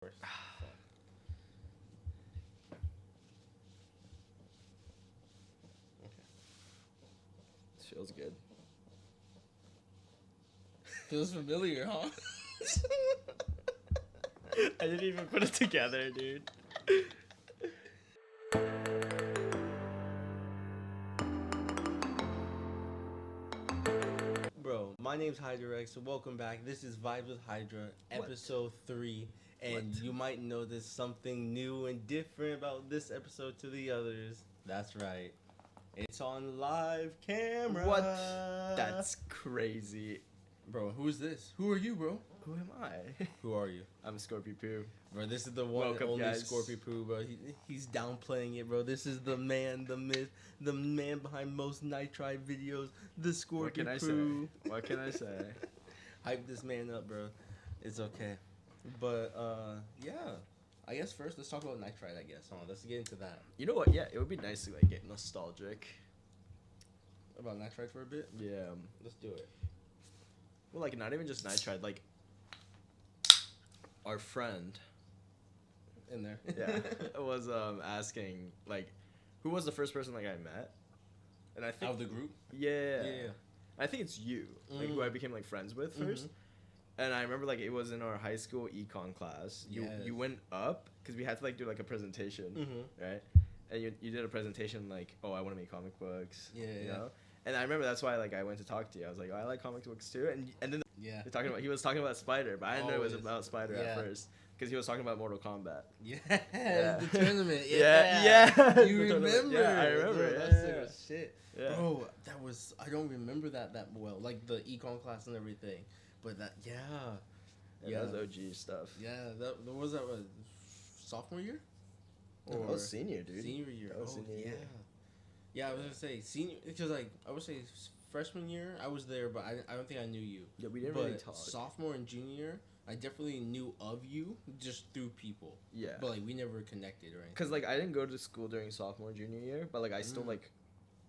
course. Feels good. Feels familiar, huh? I didn't even put it together, dude. Bro, my name's Hydra, so welcome back. This is Vibes with Hydra, episode 3. And you might notice something new and different about this episode to the others. That's right. It's on live camera. What? That's crazy. Bro, who is this? Who are you, bro? Who am I? Who are you? I'm Scorpypoo. Bro, this is the one Welcome, and only guys. Scorpypoo, bro. He's downplaying it, bro. This is the man, the myth, the man behind most Nitride videos, the Scorpypoo. What can I say? What can I say? Hype this man up, bro. It's okay. But, yeah. I guess first, let's talk about Nitride, I guess. Let's get into that. You know what? Yeah, it would be nice to like get nostalgic. About Nitride for a bit? Yeah. Let's do it. Well, like not even just Nitride, like our friend. In there. Yeah. was asking like, who was the first person like I met? And I think Out of the group? Yeah. Yeah. I think it's you, like who I became like friends with 1st. And I remember like it was in our high school econ class. You went up because we had to like do like a presentation, right? And you did a presentation like, oh, I want to make comic books. Yeah, you yeah. know? And I remember that's why like I went to talk to you. I was like, oh, I like comic books too. And then Yeah. he was talking about Spider, but I didn't know it was Always. about Spider Yeah. at first because he was talking about Mortal Kombat. Yeah. Yeah. The tournament. Yeah. Yeah. You The tournament. remember? Yeah, I remember Bro, it. that's Yeah, sick yeah. as shit. Yeah. Bro, that was, I don't remember that well. Like the econ class and everything. But that, yeah. Yeah, that was OG stuff. Yeah, that was that what, sophomore year? That was senior, dude. Senior year. That was Oh, senior yeah. year. Yeah, I was gonna say senior because like I would say freshman year I was there, but I don't think I knew you. Yeah, we didn't But really talk. sophomore and junior year, I definitely knew of you just through people. Yeah. But like we never connected or anything. Because like I didn't go to school during sophomore junior year, but like I still like,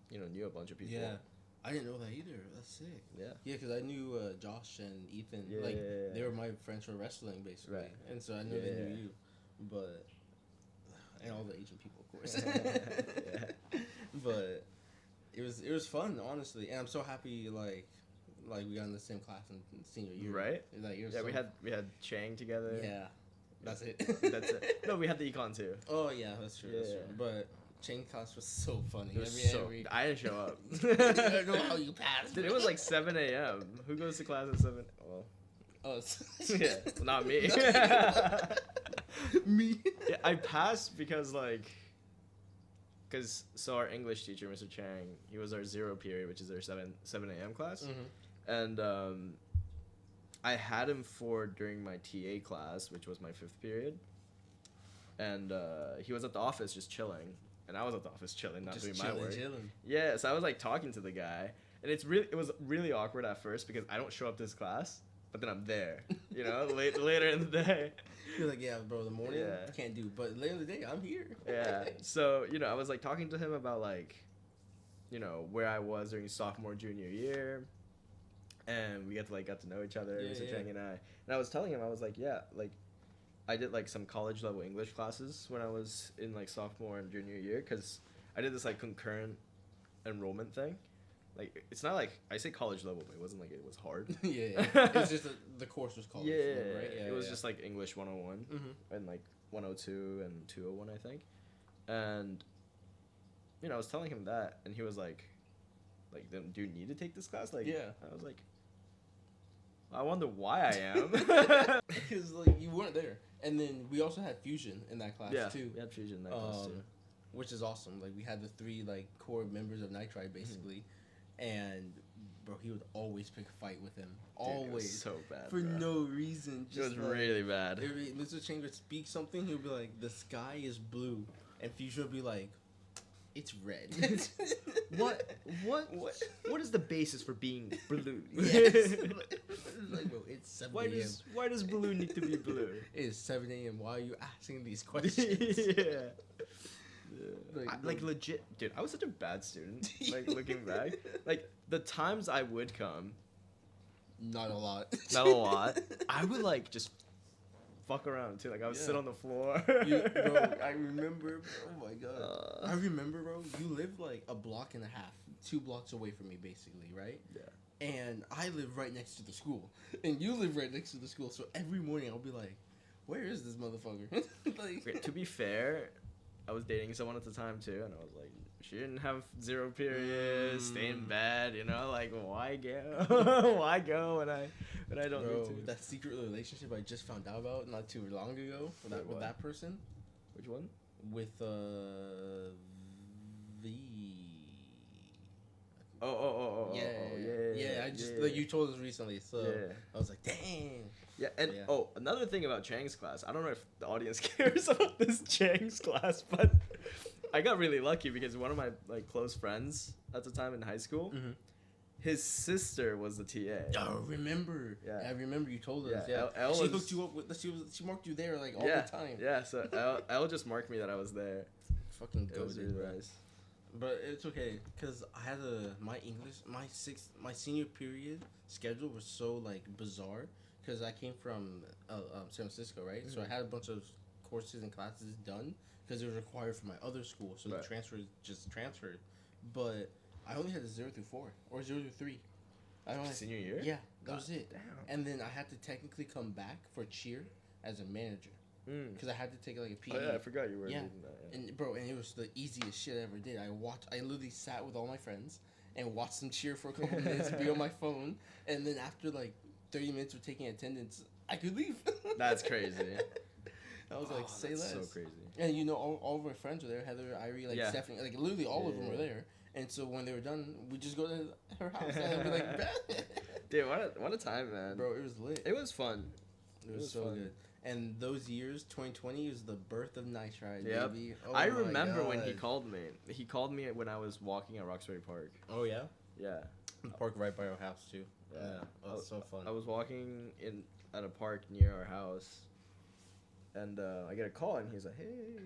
knew a bunch of people. Yeah. I didn't know that either. That's sick. Yeah. Yeah, because I knew Josh and Ethan. Yeah, like yeah, yeah. they were my friends from wrestling, basically, Right. and so I know Yeah, they knew yeah. you. But and all the Asian people, of course. Yeah. But it was fun, honestly, and I'm so happy like we got in the same class in senior year. Right? Like, it was Yeah, so, we had Chang together. Yeah, that's it. That's it. No, we had the econ too. Oh yeah, that's true. That's Yeah. true. But chain class was so funny. It was I didn't show up. I don't know how you passed. Dude, it was like 7 a.m. Who goes to class at 7? Well, Us. yeah, not me. Me. Yeah, I passed because so our English teacher, Mr. Chang, he was our 0 period, which is our 7 a.m. class, and I had him for during my TA class, which was my 5th period, and he was at the office just chilling, and I was at the office chilling, not doing my work. Chilling. Yeah, so I was like talking to the guy, and it was really awkward at first because I don't show up to this class, but then I'm there, later in the day. You're like, yeah, bro, the morning Yeah. can't do, but later in the day, I'm here. Yeah, so I was like talking to him about like, where I was during sophomore junior year, and we got to know each other, Yeah, Mr. yeah. Chang and I was telling him, I was like, yeah, like I did like some college level English classes when I was in like sophomore and junior year because I did this like concurrent enrollment thing. Like it's not like I say college level, but it wasn't like it was hard. Yeah. It was just the course was called. Yeah, right? it was just like English 101 and like 102 and 201, I think. And I was telling him that, and he was like, then do you need to take this class? Like, Yeah. I was like, I wonder why I am. Because like you weren't there, and then we also had fusion in that class too. We had fusion in that class too. Which is awesome. Like we had the 3 like core members of Nitride basically, and bro, he would always pick a fight with him. Dude, it was Always. so bad, For bro. no reason. It was really bad. If Mr. Chang would speak something, he would be like, "The sky is blue," and Fusion would be like, "It's red." What is the basis for being blue? Yes. Like, bro, it's 7 a.m. Why does blue need to be blue? It is 7 a.m. Why are you asking these questions? Yeah. Like, Legit, dude, I was such a bad student. Like looking back, like the times I would come, not a lot. not a lot. I would like just fuck around too. Like I would sit on the floor. Bro, I remember. Oh my god. I remember, bro. You live like a block and a half, 2 blocks away from me, basically, right? Yeah. And I live right next to the school, and you live right next to the school. So every morning I'll be like, "Where is this motherfucker?" Like, to be fair, I was dating someone at the time too, and I was like, she didn't have 0 periods, stay in bed, you know, like why go? Why go when I don't Bro, need to? that secret relationship I just found out about not too long ago with that person. Which one? With the. Yeah. I just like you told us recently, so I was like, dang. Yeah, and another thing about Chang's class, I don't know if the audience cares about this Chang's class, but I got really lucky because one of my like close friends at the time in high school, his sister was the TA. Oh, remember? Yeah, I remember you told us. Yeah, Elle she hooked you up with. She marked you there like all the time. Yeah, so Elle just marked me that I was there. Fucking goated, it was really nice. But it's okay, cause I had my English, my senior period schedule was so like bizarre, cause I came from San Francisco, right? So I had a bunch of courses and classes done, cause it was required for my other school. So the transfer just transferred, but I only had a 0 through 4 or 0 through 3. I only senior year. Yeah, that was it. Damn. And then I had to technically come back for cheer as a manager. Because I had to take like a PE. Oh yeah, I forgot you were reading that. Yeah. And bro, and it was the easiest shit I ever did. I literally sat with all my friends and watched them cheer for a couple minutes, be on my phone, and then after like 30 minutes of taking attendance, I could leave. That's crazy. I was like, say less. So crazy. And you know, all of our friends were there. Heather, Irie, like Stephanie, like literally all of them were there. And so when they were done, we just go to her house and I'd be like, dude, what a time, man. Bro, it was lit. It was fun. It was so good. And those years, 2020 is the birth of Nitride, baby. Oh I remember when he called me. He called me when I was walking at Roxbury Park. Oh, yeah? Yeah. The park right by our house, too. Yeah. Oh, it's so fun. I was walking at a park near our house, and I get a call, and he's like, hey,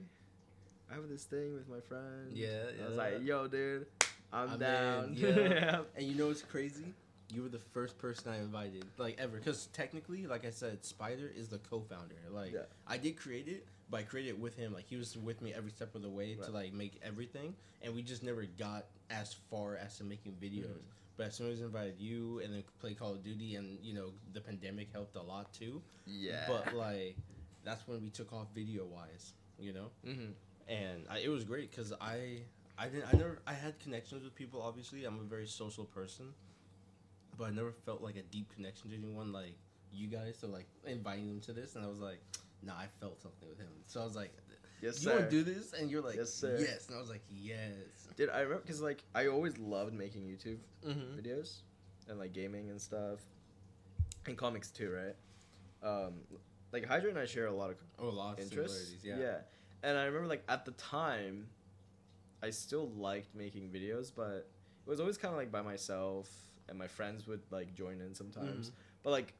I have this thing with my friend. Yeah. I was like, yo, dude, I'm down. Yeah. And you know what's crazy? You were the first person I invited, like, ever. Because technically, like I said, Spider is the co-founder. Like, I did create it, but I created it with him. Like, he was with me every step of the way to, like, make everything. And we just never got as far as to making videos. But as soon as I invited you and then play Call of Duty, and, you know, the pandemic helped a lot, too. Yeah. But, like, that's when we took off video-wise, you know? And it was great, because I had connections with people, obviously. I'm a very social person. But I never felt like a deep connection to anyone like you guys, so like inviting them to this, and I was like, nah, I felt something with him. So I was like, yes, you want to do this? And you're like, yes, sir. Yes. And I was like, yes. Dude, I remember because like I always loved making YouTube videos and like gaming and stuff, and comics too, right? Like Hydra and I share a lot of interests. Yeah. And I remember like at the time, I still liked making videos, but it was always kind of like by myself. And my friends would like join in sometimes, but like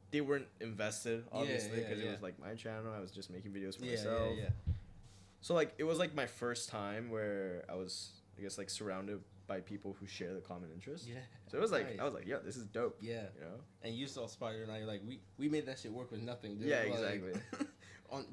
they weren't invested obviously because it was like my channel. I was just making videos for myself. So like it was like my first time where I was, I guess, like surrounded by people who share the common interest. Yeah. So it was like I was like, yeah, this is dope. Yeah. You know. And you saw Spider and I like we made that shit work with nothing. Dude. Yeah, exactly.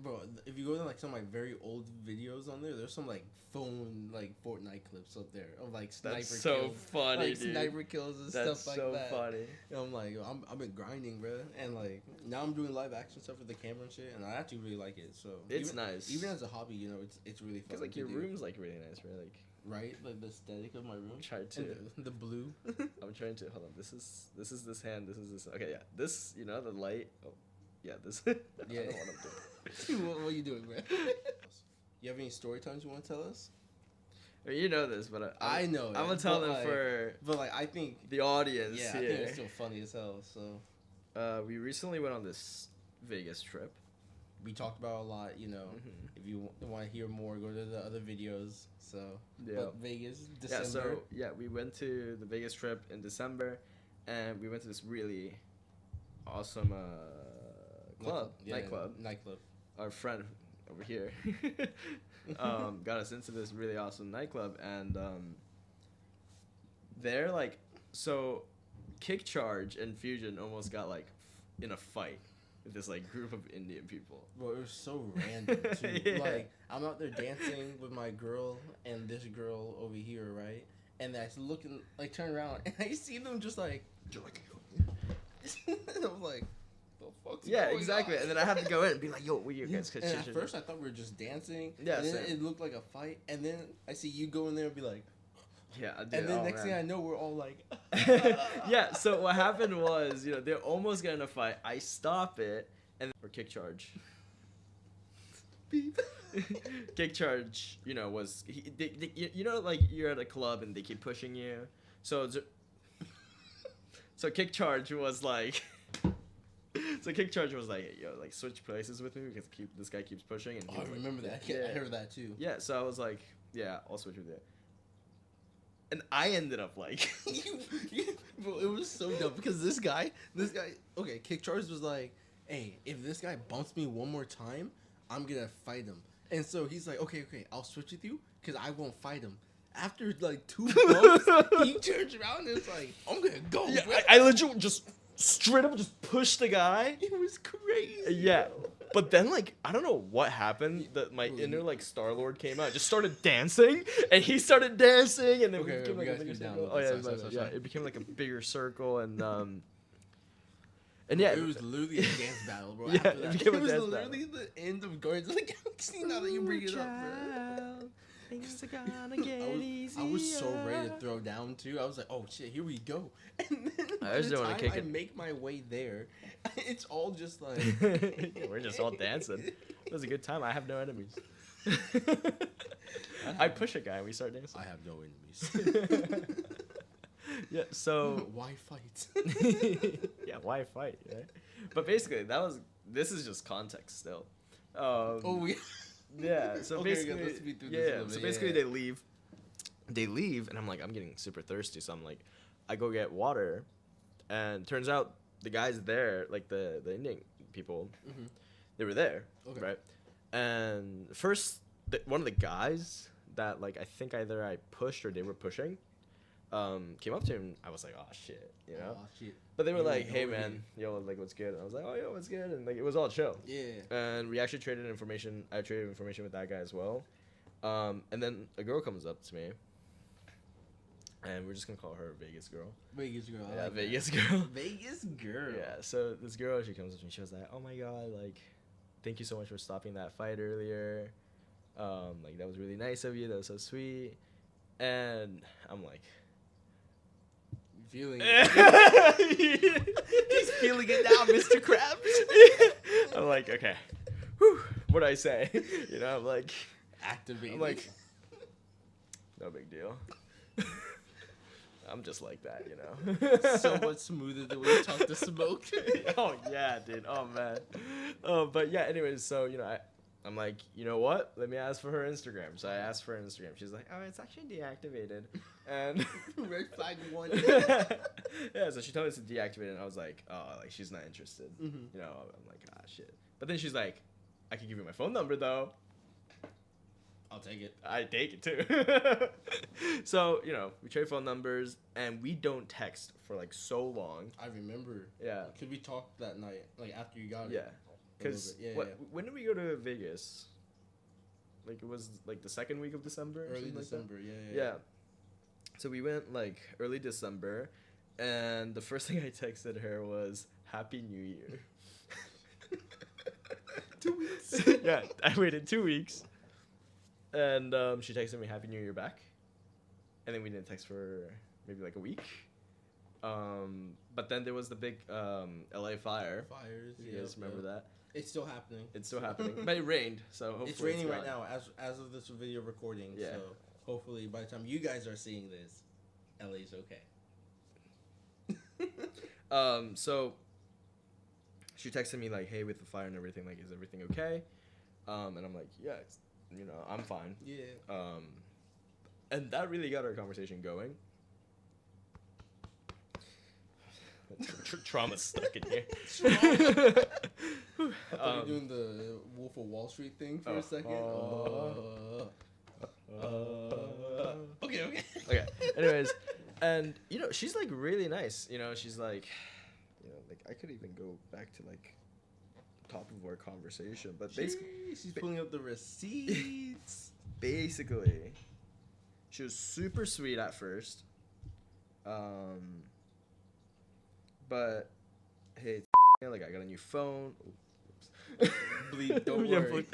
Bro, if you go to like some of my very old videos on there's some like phone like Fortnite clips up there of like sniper kills. That's so funny, like, dude. Sniper kills and stuff like that. That's so funny. And I'm like, I've been grinding, bro, and like now I'm doing live action stuff with the camera and shit, and I actually really like it. So it's nice. Even as a hobby, you know, it's really fun. Because like your room's like really nice, right? Like like the aesthetic of my room. I'm trying to the blue. I'm trying to hold on. This is this hand. This is this. Okay, yeah. This, you know, the light. Oh, yeah. This. Yeah. I don't know what I'm doing. What are you doing, bro? You have any story times you want to tell us? I mean, you know this, but I know. I'm gonna tell them but like I think the audience. Yeah, here. I think it's still funny as hell. So, we recently went on this Vegas trip. We talked about a lot, you know. If you want to hear more, go to the other videos. So, but Vegas, December. Yeah, we went to the Vegas trip in December, and we went to this really awesome nightclub. Our friend over here got us into this really awesome nightclub, and they're like, so Kick Charge and Fusion almost got like in a fight. with this like group of Indian people. Bro, it was so random too. Yeah. Like I'm out there dancing with my girl and this girl over here, right? And I looking like turn around and I see them just like and I was like, the fuck's Yeah, going exactly. on? And then I have to go in and be like, yo, what you guys? And at first I thought we were just dancing. Yeah, And then same. it looked like a fight. And then I see you go in there and be like, yeah, I did. and then Oh, next man. thing I know, we're all like, Yeah, so what happened was, they're almost getting a fight. I stop it and or kick charge. beep. Kick charge, was like you're at a club and they keep pushing you. So kick charge was like so kick charge was like, yo, like switch places with me because this guy keeps pushing and Oh, I remember that. Yeah. I heard that too. Yeah, so I was like, yeah, I'll switch with you. And I ended up like Bro, it was so dumb because this guy, okay, Kick Charge was like, hey, if this guy bumps me one more time, I'm gonna fight him. And so he's like, okay, I'll switch with you because I won't fight him. After like 2 bumps, he turns around and it's like, I'm gonna go. Yeah, bro. I legit just straight up just pushed the guy. It was crazy. Yeah. bro. But then, like, I don't know what happened. That my inner, like, Star-Lord came out, just started dancing, and he started dancing, and then Okay, it became, we like, a gotta bigger get down circle. a little Oh, bit. yeah, Sorry. yeah, it became, like, a bigger circle, and yeah. It was literally a dance battle, bro. Yeah, After it that. became a was dance literally the end of Guardians of the Galaxy. Now that you bring it up, bro. I was so ready to throw down too. I was like, "Oh shit, here we go!" And then I by just the don't wanna time kick I it. make my way there, it's all just like Yeah, we're just all dancing. It was a good time. I have no enemies. I push a guy and we start dancing. I have no enemies. Yeah, so Why fight? yeah, why fight, right? But basically, this is just context still. Yeah, so Okay, basically, let's speed through this a yeah, little so bit. basically Yeah. they leave, and I'm like, I'm getting super thirsty, so I'm like, I go get water, and turns out the guys there, like the Indian people, Mhm. they were there, Okay. right? And first, one of the guys that like I think either I pushed or they were pushing, came up to him. I was like, oh shit, you know. Aw, shit. But they were You were like, hey ignoring man, him. yo, like what's good? And I was like, oh yo, what's good? And like it was all chill. Yeah. And we actually traded information. I traded information with that guy as well. And then a girl comes up to me, and we're just gonna call her Vegas girl. Vegas girl. I Yeah, like Vegas that. girl. Vegas girl. Yeah. So this girl, she comes up to me. She was like, oh my god, like, thank you so much for stopping that fight earlier. Like that was really nice of you. That was so sweet. And I'm like, Feeling it. He's feeling it now, Mr. Krabs. I'm like, okay, whew, what do I say? You know, I'm like, Activated. I'm like, no big deal. I'm just like that, you know. so much smoother than when you talk to Smoke. Oh yeah, dude. Oh man. But yeah. Anyways, so you know, I'm like, you know what? Let me ask for her Instagram. So I asked for her Instagram. She's like, oh, it's actually deactivated. And Red flag 1. yeah. So she told me to deactivate it, and I was like, oh, like she's not interested. Mhm. You know, I'm like, ah, shit. But then she's like, I can give you my phone number though. I'll take it. I take it too. So, you know, we trade phone numbers and we don't text for like so long. I remember. Yeah. Because we talked that night, like after you got it. Yeah. A Because little bit. Yeah, when did we go to Vegas? Like it was like the second week of December? or Early something like that? December, Yeah. So we went like early December, and the first thing I texted her was Happy New Year. 2 weeks. Yeah, I waited 2 weeks. And she texted me Happy New Year back. And then we didn't text for maybe like a week. But then there was the big LA fire. Fires. You guys remember that? It's still happening. It's still happening. But it rained, so hopefully It's raining right gone. now as of this video recording. Yeah. So hopefully by the time you guys are seeing this, LA's okay. So she texted me like, hey, with the fire and everything, like, is everything okay? And I'm like, yeah, it's, you know, I'm fine. Yeah. And that really got our conversation going. Trauma's stuck in here. I thought you were doing the Wolf of Wall Street thing for a second. Okay. Okay. Anyways, and you know, she's like really nice. You know, she's like, you know, like I could even go back to like top of our conversation, but she's pulling up the receipts. Basically, she was super sweet at first. But hey, like I got a new phone. Bleep, don't worry.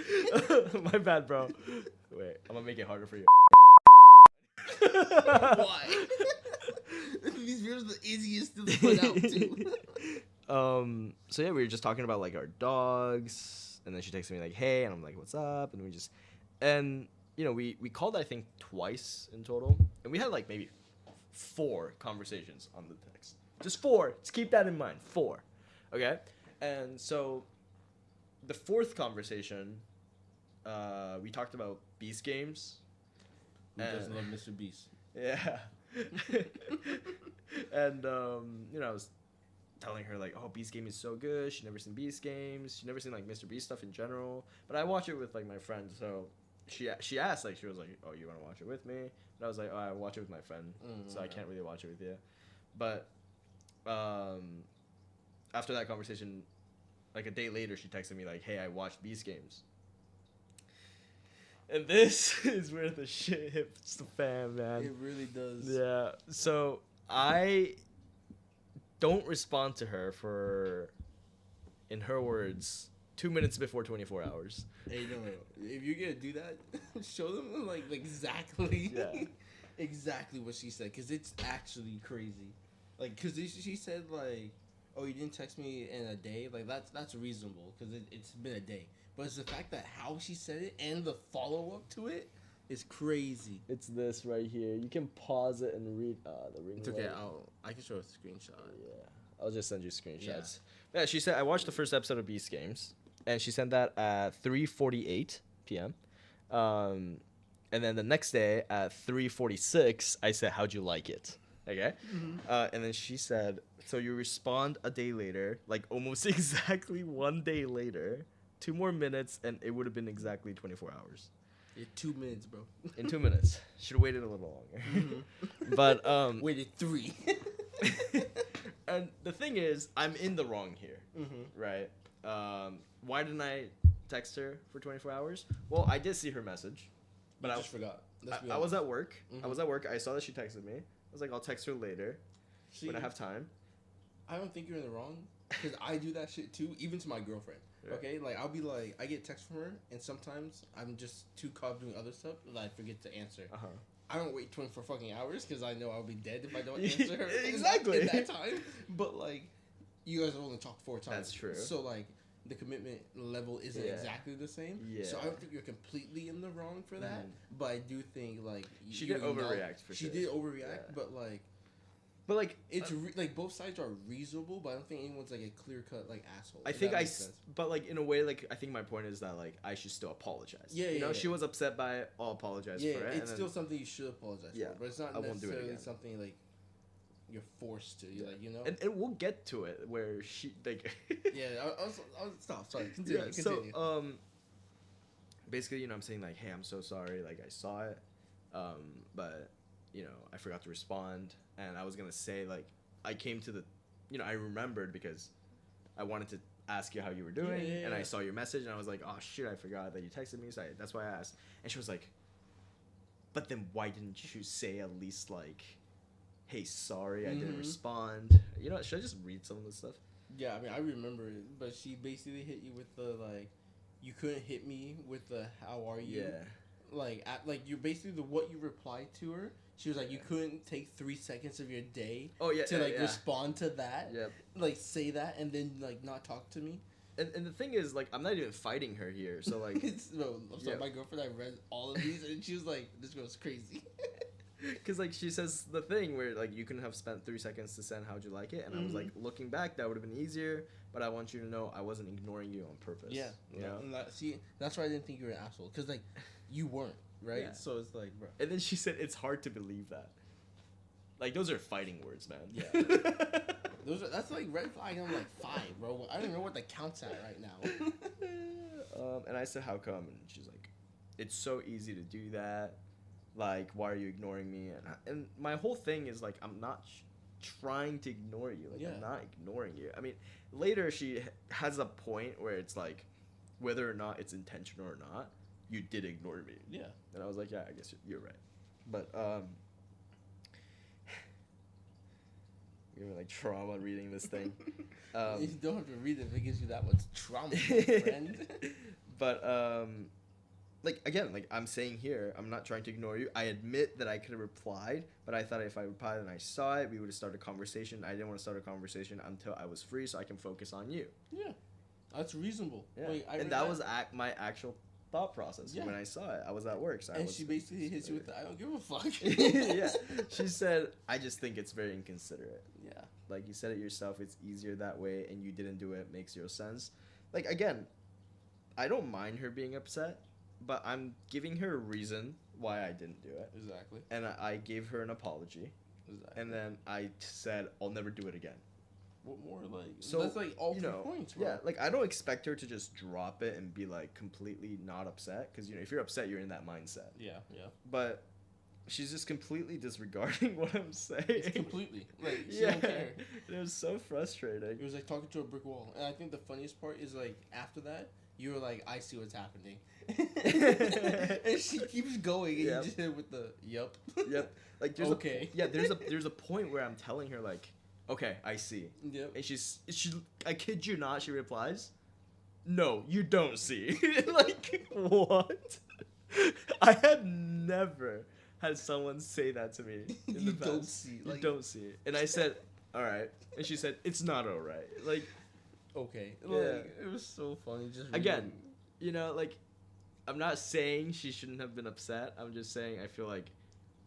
My bad, bro. Wait, I'm gonna make it harder for you. Why? These videos are the easiest to put out too. So yeah, we were just talking about like our dogs, and then she texted me like, "Hey," and I'm like, "What's up?" And we just, and you know, we called I think twice in total, and we had like maybe 4 conversations on the text. Just 4. Just keep that in mind. 4. Okay, and so the 4th conversation, we talked about Beast games. Who doesn't love Mr. Beast? Yeah. And you know, I was telling her like, oh, Beast Game is so good. She'd never seen Beast games. She'd never seen like Mr. Beast stuff in general. But I watch it with like my friends. So she asked, like, she was like, oh, you want to watch it with me? And I was like, oh, I watch it with my friend, so I can't really watch it with you. But after that conversation, like a day later, she texted me like, hey, I watched Beast games. And this is where the shit hits the fan, man. It really does. Yeah. So I don't respond to her for, in her words, 2 minutes before 24 hours. Hey, no. If you're gonna do that, show them like exactly, exactly what she said, because it's actually crazy. Like, because she said like, oh, you didn't text me in a day. Like that's reasonable, because it's been a day. But it's the fact that how she said it and the follow up to it is crazy. It's this right here. You can pause it and read the ring. It's okay. I can show a screenshot. Yeah, I'll just send you screenshots. Yeah, she said I watched the first episode of Beast Games, and she sent that at 3:48 p.m. And then the next day at 3:46, I said, "How'd you like it?" Okay, and then she said, "So you respond a day later, like almost exactly 1 day later." 2 more minutes, and it would have been exactly 24 hours. In 2 minutes, bro. In 2 minutes. Should have waited a little longer. But waited 3. And the thing is, I'm in the wrong here, right? Why didn't I text her for 24 hours? Well, I did see her message, but I just forgot. I was at work. I was at work. I saw that she texted me. I was like, I'll text her later when I have time. I don't think you're in the wrong, because I do that shit too, even to my girlfriend. Yeah. Okay, like I'll be like, I get text from her, and sometimes I'm just too caught up doing other stuff that I forget to answer. I don't wait 24 fucking hours, because I know I'll be dead if I don't answer her exactly in that time. But like, you guys have only talked 4 times. That's true. So like, the commitment level isn't exactly the same. Yeah. So I don't think you're completely in the wrong for that. But I do think like she did overreact for sure. She did overreact, but like it's like both sides are reasonable, but I don't think anyone's like a clear cut like asshole. I think but like in a way, like I think my point is that like I should still apologize. Yeah, you know, she was upset by it. I'll apologize for it. It's still something you should apologize for, but it's not necessarily something like you're forced to. Like, you know, and we'll get to it where she like. I'll stop. Sorry, continue. So basically, you know, I'm saying like, hey, I'm so sorry. Like I saw it, but you know, I forgot to respond. And I was going to say, like, I came to the, you know, I remembered because I wanted to ask you how you were doing. And I saw your message, and I was like, oh, shit, I forgot that you texted me. So that's why I asked. And she was like, but then why didn't you say at least, like, hey, sorry, I didn't respond? You know, should I just read some of this stuff? Yeah, I mean, I remember it. But she basically hit you with the, like, you couldn't hit me with the how are you? Yeah. Like, you basically, what you replied to her. She was like, you couldn't take 3 seconds of your day to respond to that, like say that, and then like not talk to me. And the thing is, like, I'm not even fighting her here, so like, my girlfriend, I read all of these, and she was like, this girl's crazy. Because like she says the thing where like you couldn't have spent 3 seconds to send how'd you like it, and I was like, looking back, that would have been easier, but I want you to know I wasn't ignoring you on purpose. Yeah, you know? And that's why I didn't think you were an asshole, because like you weren't. Right? Yeah. So it's like, bro. And then she said, it's hard to believe that. Like, those are fighting words, man. Yeah. That's like red flag on like 5, bro. I don't even know what the count's at right now. And I said, how come? And she's like, it's so easy to do that. Like, why are you ignoring me? And my whole thing is like, I'm not trying to ignore you. Like, Yeah. I'm not ignoring you. I mean, later she has a point where it's like, whether or not it's intentional or not, you did ignore me. Yeah. And I was like, yeah, I guess you're right. But you're like trauma reading this thing. You don't have to read it if it gives you that much trauma, my friend. But like, again, like I'm saying here, I'm not trying to ignore you. I admit that I could have replied, but I thought if I replied and I saw it, we would have started a conversation. I didn't want to start a conversation until I was free, so I can focus on you. Yeah, that's reasonable. Yeah. Wait, and that was my actual thought process. Yeah. When I saw it, I was at work, so and she basically hits you with the, I don't give a fuck. Yeah, she said, I just think it's very inconsiderate. Yeah. Like, you said it yourself, it's easier that way, and you didn't do it, makes zero sense. Like, again, I don't mind her being upset, but I'm giving her a reason why I didn't do it. Exactly. And I gave her an apology. Exactly. And then I said, I'll never do it again. What more, like, So, that's like all 3 know, points, bro. Yeah, like, I don't expect her to just drop it and be, like, completely not upset. Because, if you're upset, you're in that mindset. Yeah, yeah. But she's just completely disregarding what I'm saying. It's completely. Like, she don't care. It was so frustrating. It was like talking to a brick wall. And I think the funniest part is, like, after that, you were like, I see what's happening. And she keeps going, and Yep. you just hit it with the, yup. Yep. Like, there's Okay. there's a point where I'm telling her, like, okay, I see. Yep. And she, I kid you not, she replies, no, you don't see. Like, what? I had never had someone say that to me in You the past. don't see. You Like, don't see it. And I said, all right. And she said, it's not all right. Like, okay. Yeah. Like, it was so funny. Just again, reading. like, I'm not saying she shouldn't have been upset. I'm just saying I feel like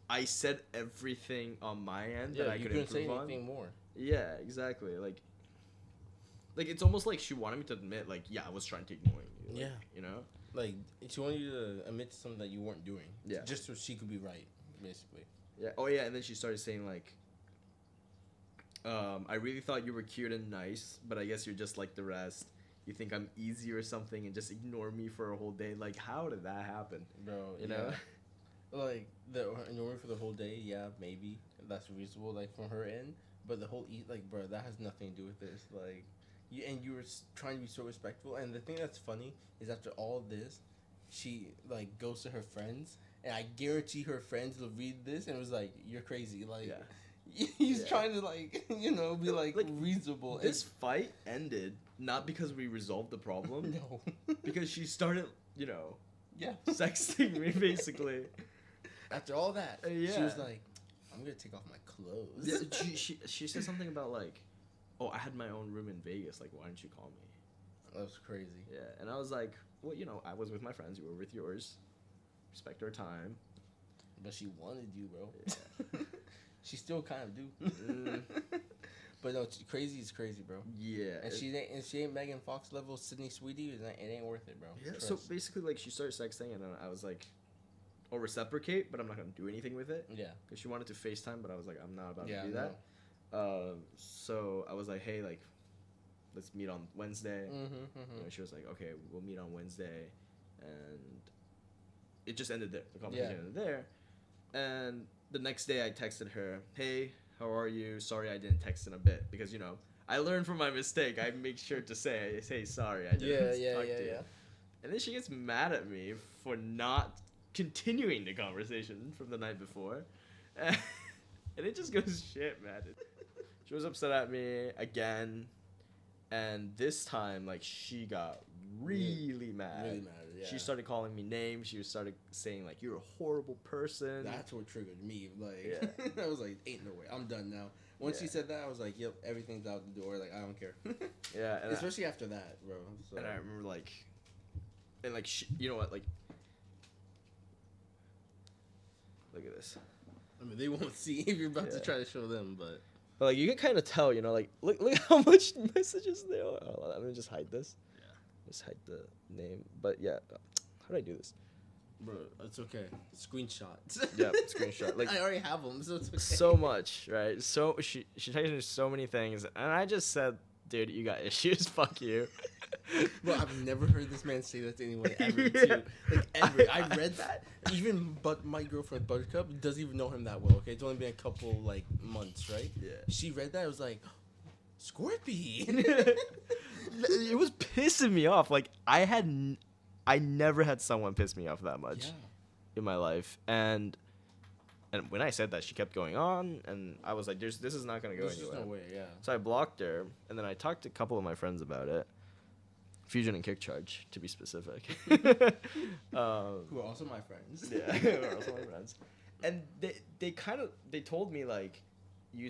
I said everything on my end that I you could couldn't say improve on. anything more. Yeah, exactly. Like it's almost like she wanted me to admit, like, yeah, I was trying to ignore you. Like, Yeah. You know? Like, she wanted you to admit to something that you weren't doing. Yeah. Just so she could be right, basically. Yeah. Oh, yeah. And then she started saying, like, I really thought you were cute and nice, but I guess you're just like the rest. You think I'm easy or something and just ignore me for a whole day. Like, how did that happen? Bro, You know? Like, ignoring for the whole day, yeah, maybe. That's reasonable, like, from her end. But the whole like, bro, that has nothing to do with this. Like, you were trying to be so respectful. And the thing that's funny is after all this, she, like, goes to her friends. And I guarantee her friends will read this and was like, you're crazy. Like, he's trying to, like, be, like reasonable. This fight ended not because we resolved the problem. No. Because she started, Yeah. sexting me, basically. After all that, she Yeah. was like, I'm going to take off my clothes. Yeah, she said something about, like, oh, I had my own room in Vegas. Like, why didn't you call me? That was crazy. Yeah, and I was like, well, I was with my friends. You were with yours. Respect our time. But she wanted you, bro. Yeah. She still kind of do. But no, crazy is crazy, bro. Yeah. And she ain't Megan Fox level Sydney Sweetie. It ain't worth it, bro. Yeah. Trust. So basically, like, she started sexting, and I was like, I'll reciprocate, but I'm not gonna do anything with it. Yeah. Because she wanted to FaceTime, but I was like, I'm not about Yeah, to do that. So I was like, hey, like, let's meet on Wednesday. She was like, okay, we'll meet on Wednesday, and it just ended there. The conversation ended there, and the next day I texted her, hey, how are you? Sorry I didn't text in a bit because I learned from my mistake. I make sure to say sorry. I didn't talk to you. And then she gets mad at me for not continuing the conversation from the night before, and it just goes shit, man. She was upset at me again, and this time, like, she got really mad. Really mad, yeah. She started calling me names. She started saying, like, you're a horrible person. That's what triggered me. Like, Yeah. I was like, ain't no way. I'm done now. Once she said that, I was like, yep, everything's out the door. Like, I don't care. Yeah. And especially after that, bro. So. and I remember, like, and, like, you know what, like, look at this. I mean, they won't see if you're about to try to show them, but like, you can kind of tell, like, look how much messages there are. Hold on, let me just hide this. Yeah. Just hide the name. But yeah, how do I do this? bro, it's okay. Screenshots. Yeah, screenshot. Like, I already have them, so it's okay. so much, right? So she texted me so many things, and I just said dude, you got issues. Fuck you. Bro, I've never heard this man say that to anyone ever, too. Like, ever. I read that. Even my girlfriend, Buttercup, doesn't even know him that well, okay? It's only been a couple, like, months, right? Yeah. She read that. I was like, Scorpy. It was pissing me off. Like, I never had someone piss me off that much in my life. And when I said that, she kept going on, and I was like, this is not going to go anywhere. There's no way, yeah. So I blocked her, and then I talked to a couple of my friends about it. Fusion and Kick Charge, to be specific. Who are also my friends. Yeah, who are also my friends. And they told me, like, me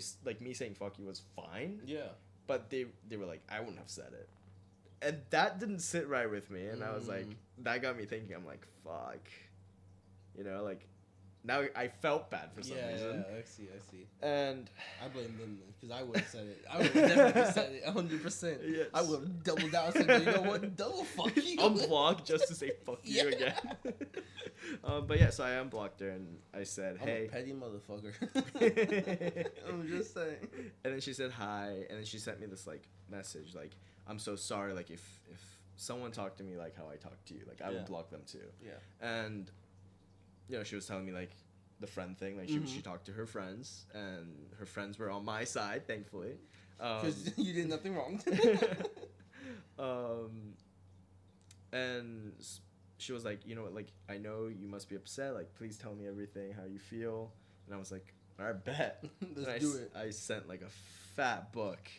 saying fuck you was fine. Yeah. But they were like, I wouldn't have said it. And that didn't sit right with me. And I was like, that got me thinking. I'm like, fuck. You know, like, now I felt bad for some reason. Yeah, I see. And I blame them because I would have said it. I would have definitely said it 100%. Yes. I would have doubled down and said, you know what? Double fuck you. unblock just to say fuck you again. But yeah, so I unblocked her and I said, I'm hey. a petty motherfucker. I'm just saying. And then she said hi, and then she sent me this, like, message, like, I'm so sorry, like, if someone talked to me like how I talked to you, like, I would block them too. Yeah. And, you know, she was telling me, like, the friend thing, like, she talked to her friends, and her friends were on my side, thankfully. Because you did nothing wrong. And she was like, you know what, like, I know you must be upset, like, please tell me everything, how you feel. And I was like, all right, bet. Let's do it. I sent, like, a fat book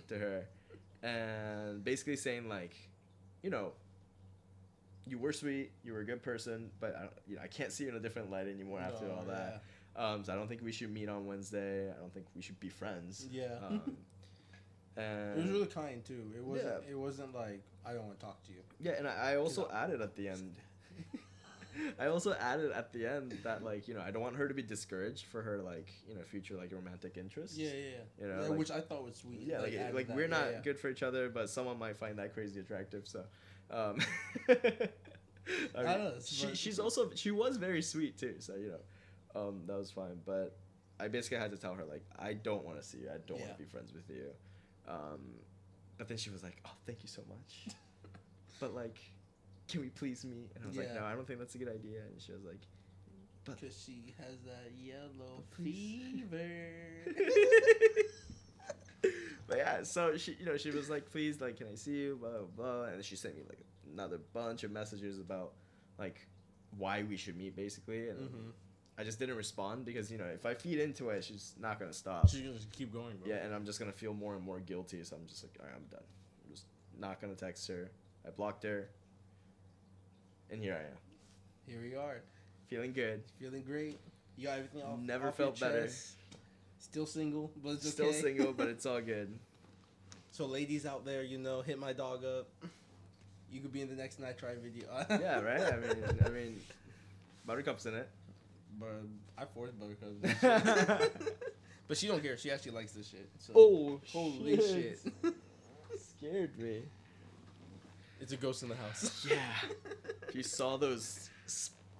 to her, and basically saying, like, you know, you were sweet, you were a good person, but I can't see you in a different light anymore after all that. So I don't think we should meet on Wednesday. I don't think we should be friends. Yeah. And it was really kind too. It wasn't like I don't want to talk to you. Yeah, and I also added at the end. That, like, you know, I don't want her to be discouraged for her, like, you know, future, like, romantic interests. Yeah. You know, yeah, like, which I thought was sweet. Yeah, like we're not good for each other, but someone might find that crazy attractive. So, I mean, she was very sweet too. So, you know, that was fine. But I basically had to tell her, like, I don't want to see you. I don't want to be friends with you. But then she was like, oh, thank you so much. But, like, can we please meet? And I was like, no, I don't think that's a good idea. And she was like, but because she has that yellow fever. But yeah, so she, you know, she was like, please, like, can I see you, blah, blah, blah. And then she sent me, like, another bunch of messages about, like, why we should meet, basically. And I just didn't respond because, you know, if I feed into it, she's not going to stop. She's going to keep going, bro. Yeah, and I'm just going to feel more and more guilty. So I'm just like, all right, I'm done. I'm just not going to text her. I blocked her. And here I am. Here we are. Feeling good. Feeling great. You got everything off. Never off felt your better. chest. Still single, but it's Still okay. single, but it's all good. So ladies out there, you know, hit my dog up. You could be in the next Nitride video. Yeah, right? I mean, Buttercup's in it. But I forced Buttercup. But she don't care. She actually likes this shit. So. Oh, holy shit. Scared me. It's a ghost in the house. Yeah. If you saw those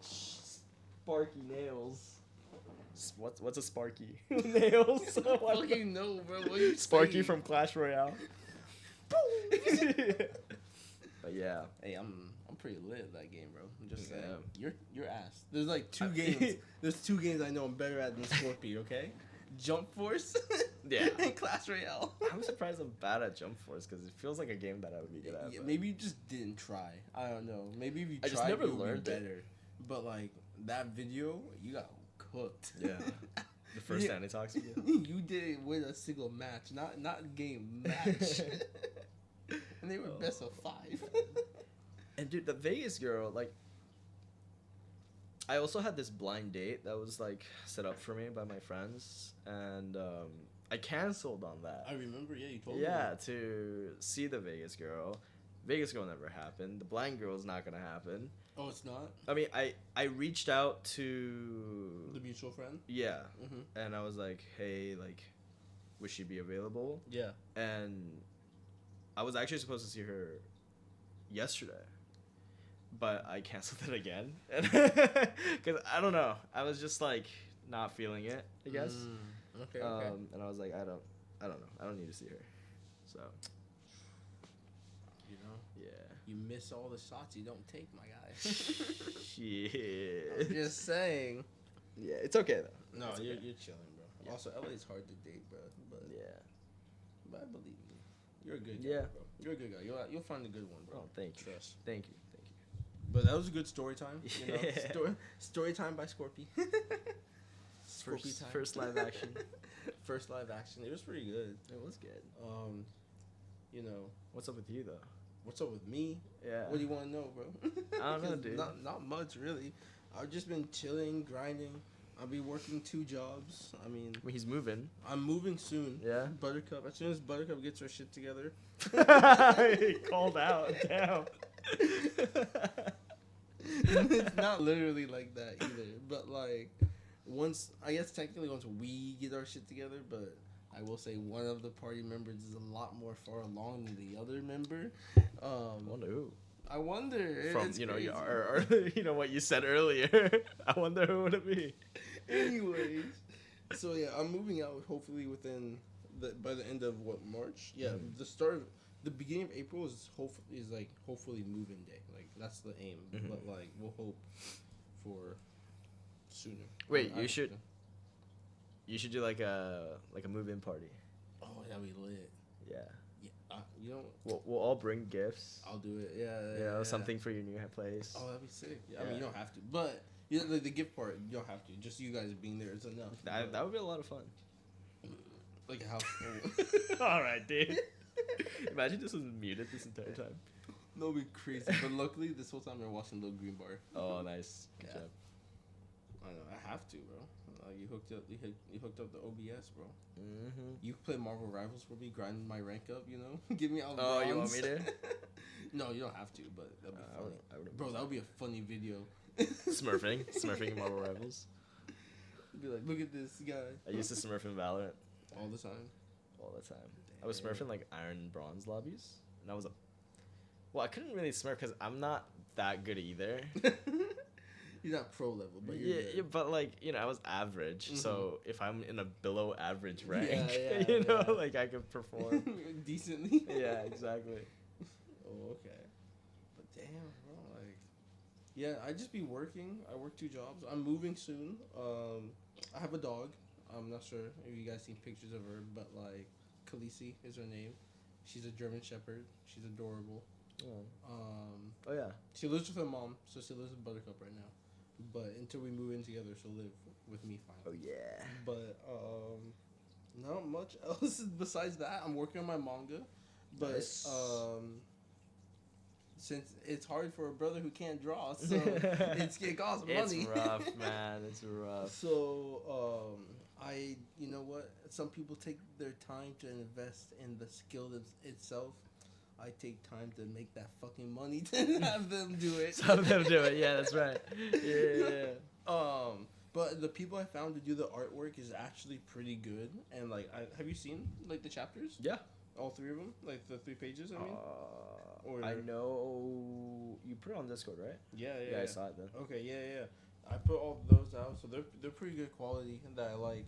sparky nails. What's a sparky? Nails? I don't fucking know, bro. What are you Sparky saying? from Clash Royale. But yeah. Hey, I'm pretty lit at that game, bro. I'm just saying. Yeah. You're ass. There's like two games. There's two games I know I'm better at than Scorpy, okay? Jump Force. Yeah. And Clash Royale. I'm surprised I'm bad at Jump Force because it feels like a game that I would be good at. Yeah, maybe you just didn't try. I don't know. Maybe if you tried, just never you would learned be better. But like that video, you got cooked. Yeah. The first time they talks to you. You did it with a single match, not game match. And they were best of 5. And dude, the Vegas girl, like, I also had this blind date that was like set up for me by my friends, and I canceled on that. I remember, yeah, you told me. Yeah, to see the Vegas girl. Vegas girl never happened. The blind girl is not gonna happen. Oh, it's not? I mean, I reached out to The mutual friend? Yeah. And I was like, hey, like, would she be available? Yeah. And I was actually supposed to see her yesterday, but I canceled it again. Because I don't know. I was just like not feeling it, I guess. Okay. And I was like, I don't know. I don't need to see her. So You miss all the shots you don't take, my guy. Shit. I'm just saying. Yeah, it's okay though. No, it's you're okay. chilling, bro. Yeah. Also, LA's hard to date, bro. But Yeah. I believe you. You're a good guy, Yeah. bro. You're a good guy. You'll find a good one, bro. Oh, thank you. Trust. Thank you. But that was a good story time. You know, Yeah. story time by Scorpy. Scorpy time. First live action. First live action. It was pretty good. It was good. You know, What's up with you though? what's up with me? Yeah. What do you want to know, bro? I don't know, 'Cause dude. Not much, really. I've just been chilling, grinding. I'll be working 2 jobs. I mean, He's moving. I'm moving soon. Yeah. Buttercup. As soon as Buttercup gets her shit together. Called out. Damn. It's not literally like that either. But like, once we get our shit together, but I will say one of the party members is a lot more far along than the other member. I wonder who. I wonder. From It's you know crazy. or you know what you said earlier. I wonder who would it be. Anyways, so yeah, I'm moving out hopefully by the end of March. Yeah, the beginning of April is hopefully move-in day. Like that's the aim. Mhm. But like we'll hope for sooner. Wait, I- you should do like a move-in party. Oh, that'd be lit. Yeah. Yeah, you know, We'll all bring gifts. I'll do it. Yeah, You know, yeah. something for your new place. Oh, that'd be sick. Yeah, I Yeah. mean, you don't have to, but you know, like the gift part, you don't have to. Just you guys being there is enough. That would be a lot of fun. Like a house full. All right, dude. Imagine this was muted this entire time. That'll be crazy. But luckily, this whole time we're watching Little Green Bar. Oh, nice. Good Yeah. job. I know. I have to, bro. You hooked up the OBS, bro. Mm-hmm. You play Marvel Rivals for me, grind my rank up. You know, give me all. Oh, you want me to? No, you don't have to, but that'd be funny. I would. Bro, that would be a funny video. Smurfing Marvel Rivals. Be like, look at this guy. I used to smurf in Valorant All the time. all the time. I was smurfing like iron and bronze lobbies, and I couldn't really smurf because I'm not that good either. You're not pro level, but you're Yeah, good. but like you know, I was average. So if I'm in a below average rank, Yeah, you know, yeah. like I could perform. Decently. Yeah, exactly. Oh, okay. But damn, bro, like, yeah, I just be working. I work 2 jobs. I'm moving soon. I have a dog. I'm not sure if you guys seen pictures of her, but like, Khaleesi is her name. She's a German Shepherd. She's adorable. Oh yeah. She lives with her mom, so she lives with Buttercup right now. But until we move in together, she'll live with me Oh finally. yeah. But not much else besides that. I'm working on my manga, but Nice. since it's hard for a brother who can't draw, so it costs money. It's rough, man. It's rough. So you know what? Some people take their time to invest in the skill itself. I take time to make that fucking money to have them do it. Some of them do it. Yeah, that's right. Yeah. But the people I found to do the artwork is actually pretty good. And like, have you seen like the chapters? Yeah. All 3 of them, like the 3 pages. I mean. Or- I know you put it on Discord, right? Yeah. Yeah, I saw it then. Okay, yeah. I put all those out, so they're pretty good quality that I like.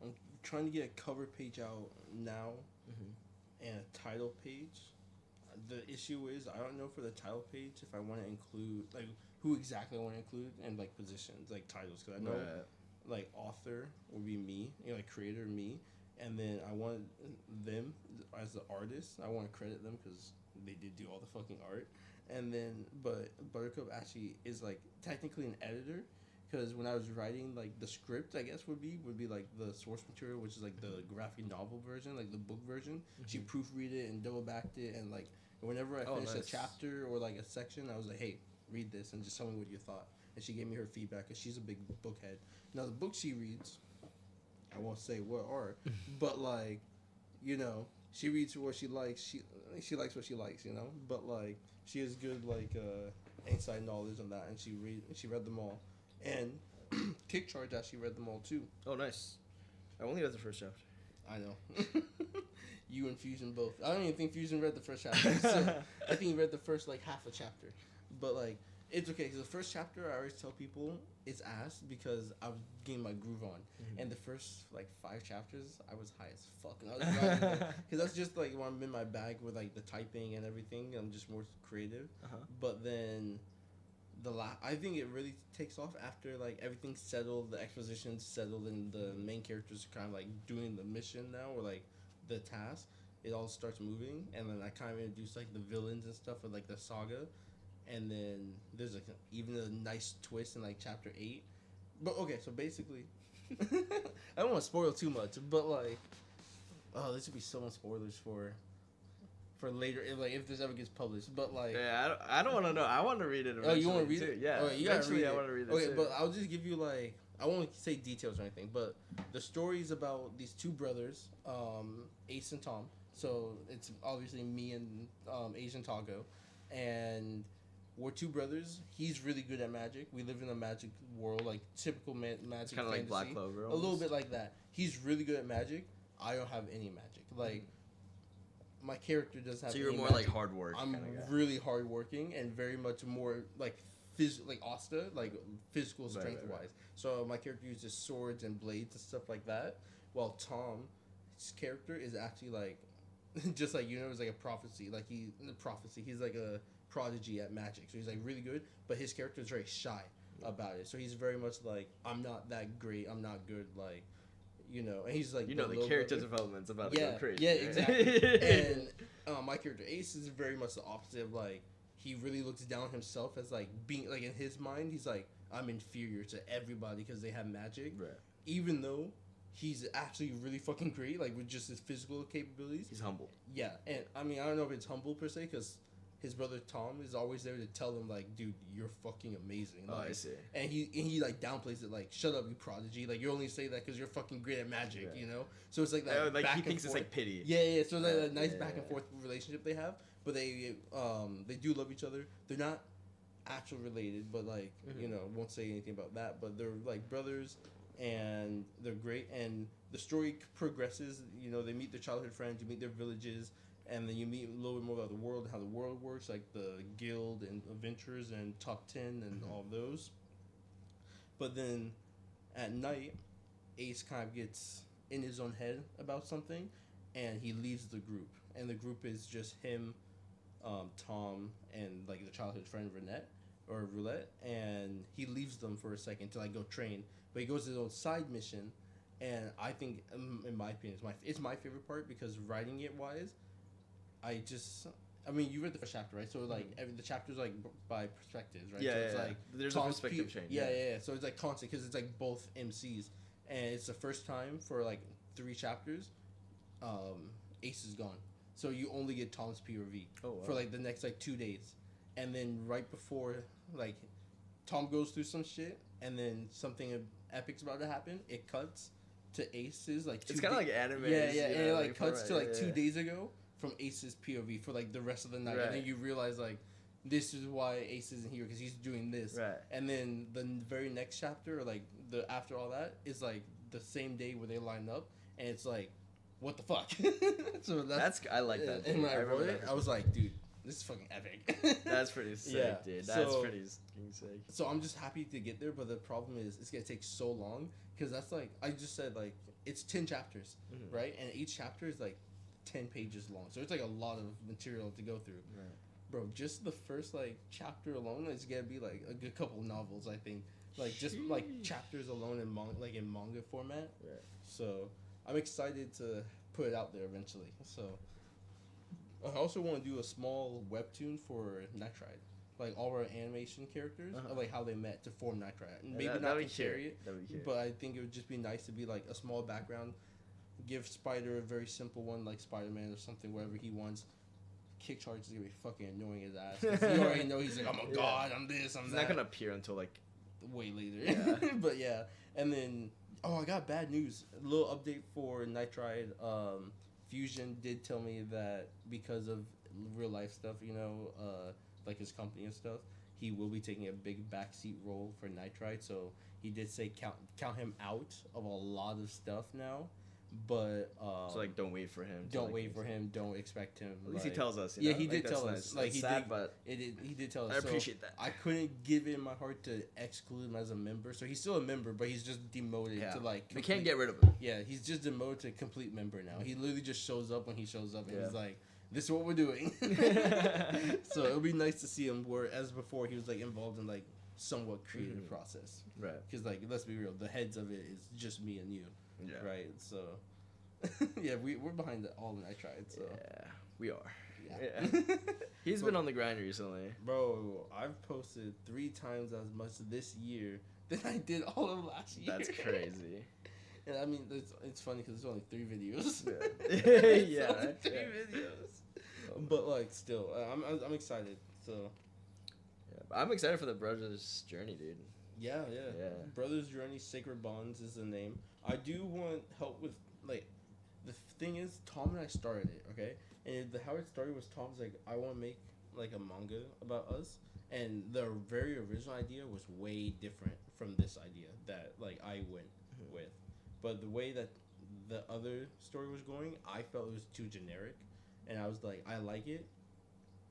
I'm trying to get a cover page out now and a title page. The issue is I don't know for the title page if I want to include like who exactly I want to include and like positions like titles because I know like author would be me, you know, like creator me, and then I want them as the artist. I want to credit them because they did do all the fucking art. And then, but Buttercup actually is like technically an editor, because when I was writing like the script, I guess would be like the source material, which is like the graphic novel version, like the book version. She proofread it and double backed it, and like whenever I finished a chapter or like a section, I was like, hey, read this and just tell me what you thought. And she gave me her feedback, because she's a big bookhead. Now the books she reads, I won't say what are, but like, you know, she reads what she likes. She likes what she likes, you know. But like, she has good like inside knowledge on that, and she read them all. And Kick Charge actually read them all too. Oh, nice. I only read the first chapter. I know. You and Fusion both. I don't even think Fusion read the first chapter. So I think he read the first like half a chapter. But like, It's okay. So the first chapter, I always tell people it's ass because I was getting my groove on, and the first like 5 chapters, I was high as fuck, and I was because that's just like when I'm in my bag with like the typing and everything. I'm just more creative. But then I think it really takes off after like everything's settled, the exposition's settled, and the main characters are kind of like doing the mission now or like the task. It all starts moving, and then I kind of introduce like the villains and stuff with like the saga. And then there's like even a nice twist in like chapter 8. But okay, so basically, I don't want to spoil too much, but like, oh, this would be so much spoilers for later, if this ever gets published. But like, yeah, I don't want to know. I want to read it. Oh, you want to read it? Yeah, you eventually I want to read it. Okay, too. but I'll just give you like I won't say details or anything, but the story is about these 2 brothers, Ace and Tom. So it's obviously me and Asian Taco, and we're 2 brothers. He's really good at magic. We live in a magic world, like typical magic. It's kind of like Black Clover. Almost. A little bit like that. He's really good at magic. I don't have any magic. Like my character doesn't have. So you're any more magic. like hard work. I'm really hardworking and very much more like like Asta, like physical strength wise. So my character uses swords and blades and stuff like that. While Tom's character is actually like, just like is like a prophecy. Like he's like a prodigy at magic, so he's like really good, but his character is very shy about it, so he's very much like, I'm not that great, I'm not good, like, and he's like, the character development's about to go crazy. Yeah, exactly. And my character Ace is very much the opposite of like, he really looks down himself as like being like, in his mind he's like, I'm inferior to everybody because they have magic, right. Even though he's actually really fucking great, like with just his physical capabilities. He's humble. Yeah, and I mean, I don't know if it's humble per se, because his brother Tom is always there to tell him like, dude, you're fucking amazing. Like, I see. And he like downplays it, like, shut up, you prodigy. Like, you only say that because you're fucking great at magic, So it's like that. Like back he and thinks forth. it's like pity. Yeah. So it's like a nice back and forth relationship they have, but they do love each other. They're not actual related, but like won't say anything about that. But they're like brothers, and they're great. And the story progresses. They meet their childhood friends. You meet their villages. And then you meet a little bit more about the world, how the world works, like the guild and adventures and top 10 and all those. But then at night, Ace kind of gets in his own head about something, and he leaves the group. And the group is just him, Tom, and like the childhood friend Roulette, and he leaves them for a second to like go train. But he goes to his own side mission, and I think, in my opinion, it's my favorite part, because writing it wise, you read the first chapter, right? So like the chapters like by perspectives, right? Yeah, so it's like there's a perspective change. Yeah. So it's like constant, because it's like both MCs, and it's the first time for like 3 chapters, Ace is gone, so you only get Tom's POV for like the next like 2 days, and then right before like Tom goes through some shit, and then something epic's about to happen. It cuts to Ace's like. It's kind of like anime. Yeah, and it like cuts to like 2 days ago. From Ace's POV for like the rest of the night, and then you realize like, this is why Ace isn't here, because he's doing this, and then the very next chapter, or like the after all that, is like the same day where they line up, and it's like, what the fuck? So I like that. And when I wrote it, I was like, dude, this is fucking epic. That's pretty sick, dude. That's pretty sick. So I'm just happy to get there, but the problem is it's gonna take so long, because that's like, I just said, like, it's 10 chapters, right? And each chapter is like 10 pages long, so it's like a lot of material to go through, bro. Just the first like chapter alone is gonna be like a good couple novels, I think, like just like chapters alone in manga format. So I'm excited to put it out there eventually. So I also want to do a small webtoon for Nitride, like all our animation characters, of like how they met to form Nitride. Maybe not to carry it, but I think it would just be nice to be like a small background. Give Spider a very simple one, like Spider-Man or something, wherever he wants. Kick Charge is gonna be fucking annoying his ass. You already know he's like, I'm a god, I'm this, I'm that. He's not gonna appear until like way later. But yeah, and then I got bad news. A little update for Nitride. Fusion did tell me that because of real life stuff, like his company and stuff, he will be taking a big backseat role for Nitride. So he did say count him out of a lot of stuff now. but So like, don't wait for him. Don't wait for him. Don't expect him. At least he tells us. Yeah, he did tell us. Like, he sad, did, but he did tell us. I appreciate that. I couldn't give in my heart to exclude him as a member. So he's still a member, but he's just demoted to like. We can't get rid of him. Yeah, he's just demoted to complete member now. He literally just shows up when he shows up, and he's like, "This is what we're doing." So it'll be nice to see him. Whereas before, he was like involved in like somewhat creative process. Right. Because like, let's be real, the heads of it is just me and you. Yeah. Right. So. Yeah, we're behind all the Nitride. So. Yeah, we are. Yeah. He's been on the grind recently. Bro, I've posted 3 times as much this year than I did all of last year. That's crazy. And I mean, it's funny because it's only 3 videos. Yeah. Only 3 videos. But like, still, I'm excited. So. Yeah, but I'm excited for the brothers' journey, dude. Yeah. Brothers' Journey, Sacred Bonds is the name. I do want help with like. The thing is, Tom and I started it, okay? And how it started was Tom's like, I want to make like a manga about us, and the very original idea was way different from this idea that like I went with. But the way that the other story was going, I felt it was too generic, and I was like, I like it,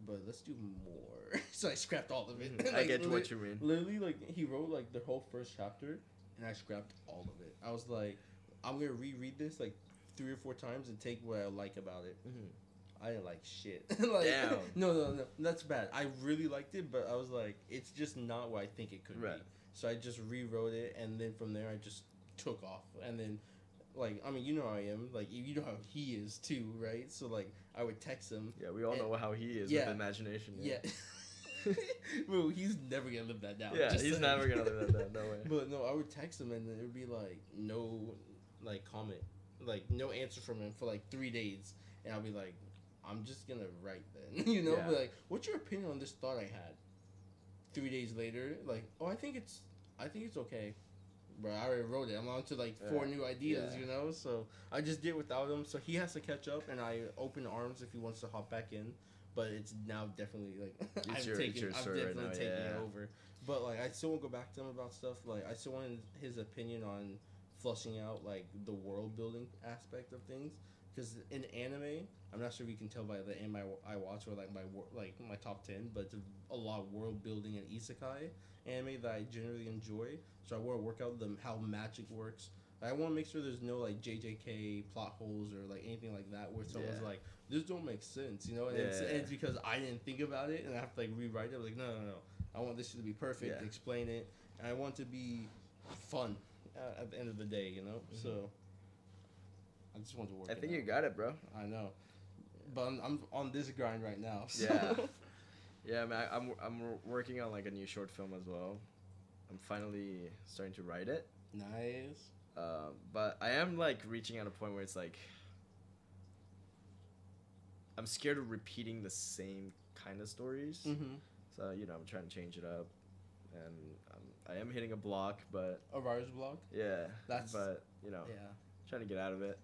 but let's do more. So I scrapped all of it. I get what you mean. Literally, like he wrote like the whole first chapter, and I scrapped all of it. I was like, I'm gonna reread this like 3 or 4 times and take what I like about it. I didn't like shit. Like, damn. No, that's bad. I really liked it, but I was like, it's just not what I think it could be. So I just rewrote it, and then from there I just took off. And then, like, I mean, you know how I am. Like, you know how he is too, right? So like, I would text him. Yeah, we all know how he is with imagination. Yeah. Bro, he's never gonna live that down. Yeah, he's never gonna live that down. No way. But no, I would text him, and it would be like no, like comment. Like, no answer from him for, like, 3 days. And I'll be like, I'm just gonna write then. You know? But, like, what's your opinion on this thought I had? 3 days later, like, oh, I think it's okay. But I already wrote it. I'm on to, like, 4 new ideas, you know? So, I just did without him. So, he has to catch up, and I open arms if he wants to hop back in. But it's now definitely, like, I'm definitely taking it over. But, like, I still won't go back to him about stuff. Like, I still wanted his opinion on flushing out like the world building aspect of things, because in anime, I'm not sure if you can tell by the anime I watch or like my top 10, but it's a lot of world building and isekai anime that I generally enjoy. So I want to work out how magic works. I want to make sure there's no like JJK plot holes or like anything like that where someone's like, this don't make sense, you know? And it's because I didn't think about it and I have to like rewrite it. Like no, I want this to be perfect, explain it, and I want it to be fun. At the end of the day, you know, so I just want to work. I think you got it, bro. I know, but I'm on this grind right now. So. Yeah, man. I'm working on like a new short film as well. I'm finally starting to write it. Nice. But I am like reaching at a point where it's like I'm scared of repeating the same kind of stories. So I'm trying to change it up, and I am hitting a block, but a writer's block. Yeah, but trying to get out of it.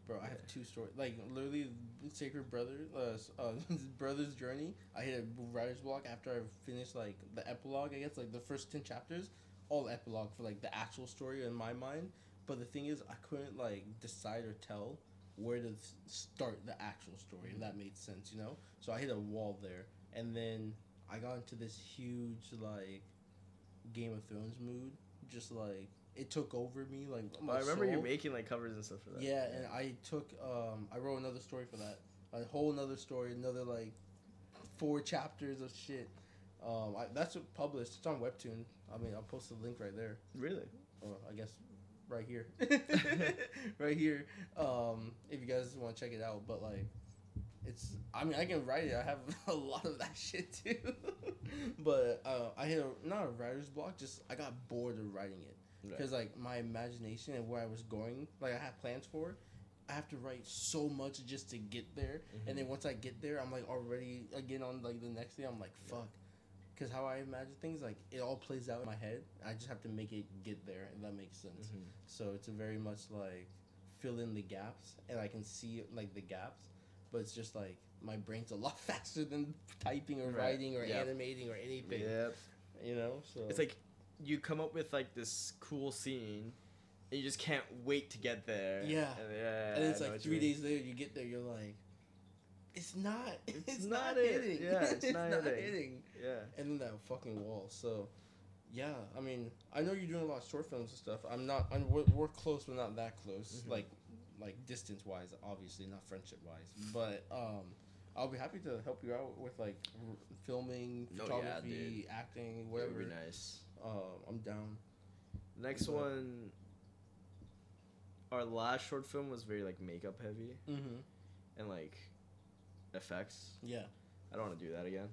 Bro, I have 2 stories. Like literally, Sacred Brother's Journey. I hit a writer's block after I finished like the epilogue. I guess like the first 10 chapters, all epilogue for like the actual story in my mind. But the thing is, I couldn't like decide or tell where to start the actual story. If that made sense, you know. So I hit a wall there, and then I got into this huge like Game of Thrones mood, just like it took over me. Like I remember you making like covers and stuff for that. Yeah, and I took I wrote another story for that, a whole another story, another like 4 chapters of shit. That's published. It's on Webtoon. I mean, I'll post the link right there. Really? I guess right here, right here. If you guys want to check it out, but like. I mean, I can write it. I have a lot of that shit too. But I hit not a writer's block, just I got bored of writing it. Because like my imagination and where I was going, like I had plans for it, I have to write so much just to get there. And then once I get there, I'm like already again on like the next day, I'm like, fuck. Because how I imagine things, like it all plays out in my head. I just have to make it get there, and that makes sense. So it's a very much like fill in the gaps, and I can see like the gaps. But it's just like my brain's a lot faster than typing or writing or animating or anything. You know, so it's like you come up with like this cool scene, And you just can't wait to get there. Yeah. And it's like 3 days later, you get there, you're like, it's not hitting. Yeah, it's not hitting. Yeah. And then that fucking wall. So, yeah, I mean, I know you're doing a lot of short films and stuff. We're close, but not that close. Mm-hmm. Like distance wise, obviously, not friendship wise. But I'll be happy to help you out with like filming, photography, acting, whatever. That would be nice. I'm down. Next one. Our last short film was very like makeup heavy. Mm-hmm. And like effects. Yeah. I don't want to do that again.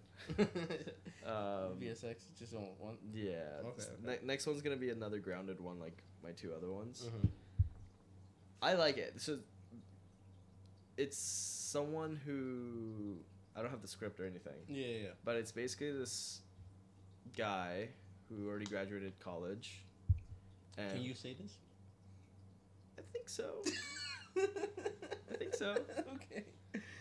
VSX, just don't want. Yeah. Okay. Next one's gonna be another grounded one, like my two other ones. Mm-hmm. I like it. So it's someone who I don't have the script or anything. Yeah. But it's basically this guy who already graduated college. And Can you say this? I think so. I think so. Okay.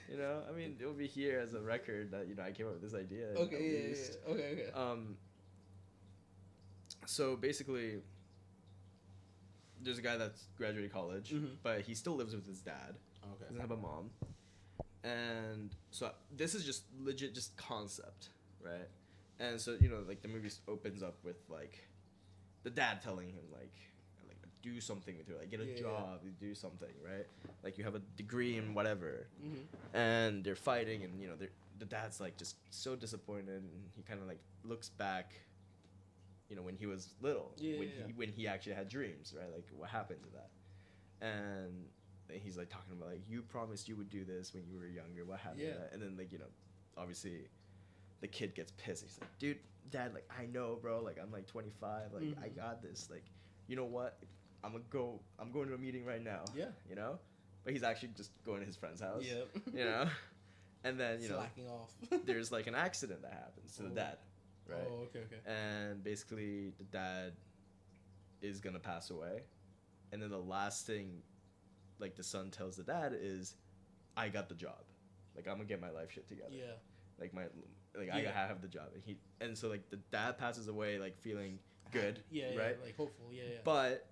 You know, I mean, it'll be here as a record that, you know, I came up with this idea. Okay, yeah. Okay. So basically, there's a guy that's graduated college, but he still lives with his dad. Okay. Doesn't have a mom. And so this is just legit just concept, right? And so, you know, like the movie opens up with like the dad telling him like do something with her, like get a job, do something, right? Like you have a degree in whatever. And they're fighting, and you know, the dad's like just so disappointed, and he kind of like looks back, you know, when he was little, when he actually had dreams, right? Like what happened to that? And he's like talking about like, you promised you would do this when you were younger, what happened to that? And then like, you know, obviously the kid gets pissed. He's like, dude, dad, like I know, bro, like I'm like 25, like I got this, like, you know what, I'm going to a meeting right now. Yeah. You know? But he's actually just going to his friend's house. Yep. You know? And then, you know, slacking off. There's like an accident that happens to the dad. Right? Oh, okay. And basically the dad is gonna pass away. And then the last thing like the son tells the dad is, I got the job. Like I'm gonna get my life shit together. Yeah. Like I have the job. And so like the dad passes away like feeling good. Right? Like hopeful, But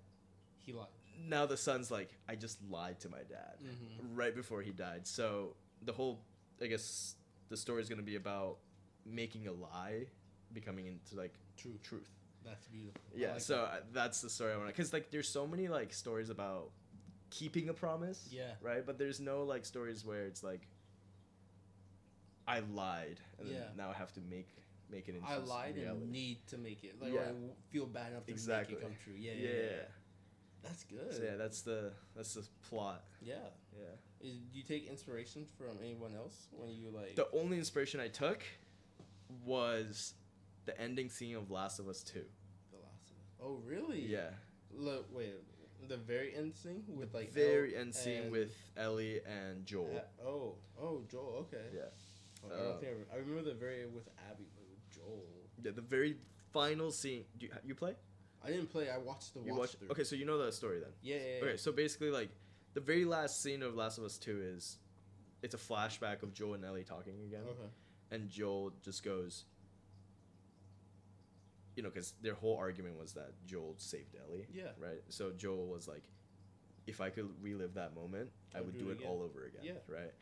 he lied. Now the son's like, I just lied to my dad right before he died. So the whole, I guess, the story is going to be about making a lie becoming into like truth. That's beautiful. Yeah, like so that's the story I want to, because like there's so many like stories about keeping a promise. Yeah. Right? But there's no like stories where it's like, I lied and then now I have to make it into I lied reality. And need to make it. Like I feel bad enough to make it come true. Yeah. That's good. So yeah, that's the plot. Yeah. Do you take inspiration from anyone else when you like? The only inspiration I took was the ending scene of Last of Us 2. The Last of Us. Oh really? Yeah. Look, wait. The very end scene with like. End scene with Ellie and Joel. Oh, Joel. Okay. Yeah. I remember the very with Abby, with Joel. Yeah, the very final scene. You play? I didn't play. I watched the watch through. Okay, so you know the story then. Yeah. Okay, so basically, like, the very last scene of Last of Us 2 is, it's a flashback of Joel and Ellie talking again. Okay. And Joel just goes, you know, because their whole argument was that Joel saved Ellie. Yeah. Right? So Joel was like, if I could relive that moment, I would do it all over again. Yeah. Right?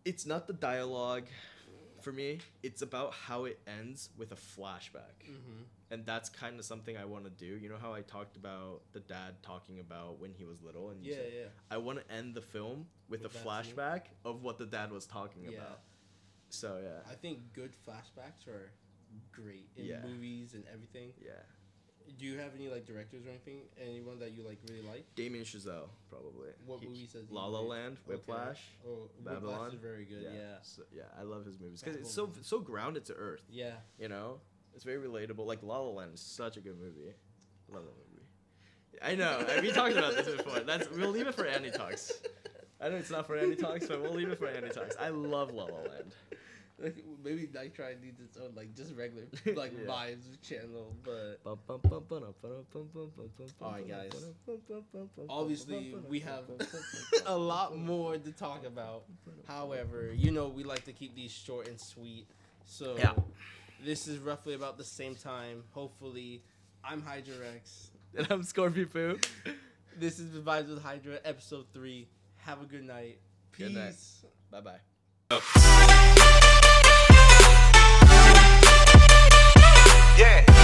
It's not the dialogue for me. It's about how it ends with a flashback. And that's kind of something I want to do. You know how I talked about the dad talking about when he was little? And I want to end the film with a flashback of what the dad was talking about. So, yeah. I think good flashbacks are great in movies and everything. Yeah. Do you have any like directors or anything? Anyone that you like really like? Damien Chazelle, probably. What movies has he La La Land, Whiplash, Babylon. Whiplash is very good. Yeah. So, I love his movies because it's so grounded to earth. Yeah. You know, it's very relatable. Like La La Land is such a good movie. Love that movie. I know. We talked about this before. We'll leave it for Andy Talks. I know it's not for Andy Talks, but we'll leave it for Andy Talks. I love La La Land. Like, maybe Nitride needs its own like just regular like vibes channel, but alright guys, obviously we have a lot more to talk about. However, you know we like to keep these short and sweet, so this is roughly about the same time. Hopefully I'm Hydra X, And I'm Scorpypoo. This is Vibes with Hydra, episode 3. Have a good night. Peace. Good night. Bye-bye. Yeah.